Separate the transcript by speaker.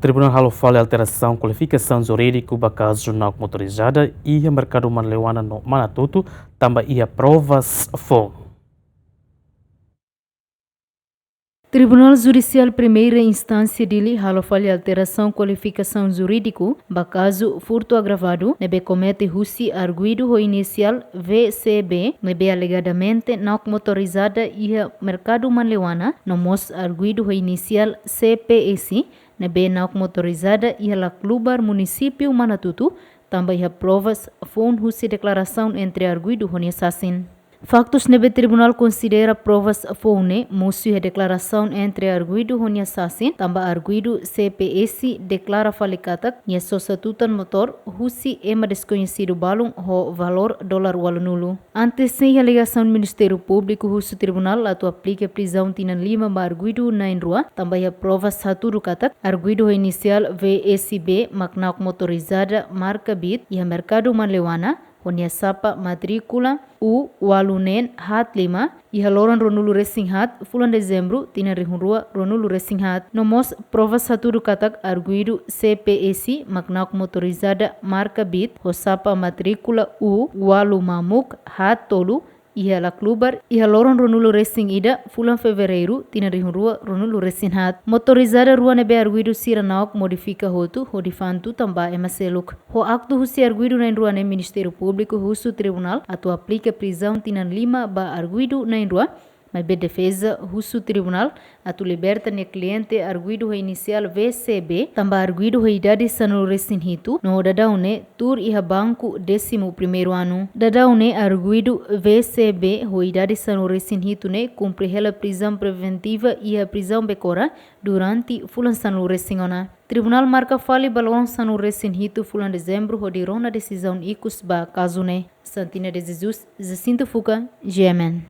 Speaker 1: Tribuna fali alterasaun kualifikasaun juridiku kazu Naok motorizada ia merkadu manleuana no Manatuto tanba ia provas foun.
Speaker 2: Tribunal Judicial Primeira Instância dele fali alteração qualificação jurídico caso furto agravado nebe comete russi arguido ho inicial VCB nebe alegadamente Naok motorizada ia merkadu manleuana no mos arguido ho inicial CPS nebe Naok motorizada ia la klubar município Manatuto também ia provas foun russi declaração entre arguido ho assassin. Factos nebe tribunal considera provas foune musu a declaração entre arguido e assassin, tamba arguido CPS declara falikatak e sosatutan motor husi ema desconhecido balum ho valor dólar nulo. Antes sem alegação do Ministério Público husu tribunal atu aplica prisão tinan 5 ba arguido na rua, tamba a provas haturu katak arguido inicial VSB Naok motorizada marca bit e a merkadu manleuana Honia sapa matrícula U walunen hat 5 e haloran ronulu racing hat fulan dezembro tina rihunrua ronulu racing hat nomos provas saturu katak arguido CPS Naok motorizada marca bit hosapa matrícula U walu mamuk hat tolu ia la klubar ia loron ronulu racing ida fulan fevereiro tina rihunrua ronulu racing hat motorizada rua nebe arguido sira Naok modifica hotu hodifantu tamba emaseluk ho acto husi arguido na rua ne Ministério Público husu tribunal atu aplica prisão tina 5 ba arguido na rua mas be defesa husu tribunal atu liberta ne cliente arguido inicial VCB tamba arguido idade sanul recém hitu no dadaune tur iha banco 11º ano dadaune arguido VCB idade sanul recém hitu ne cumpre hela prisão preventiva e a prisão becora durante fulan sanul recém ona Tribunal marca fali balon sanul recém hitu fulan dezembro hodirona decisão icus ba kazu ne Santina de Jesus Jacinto Fuca GMN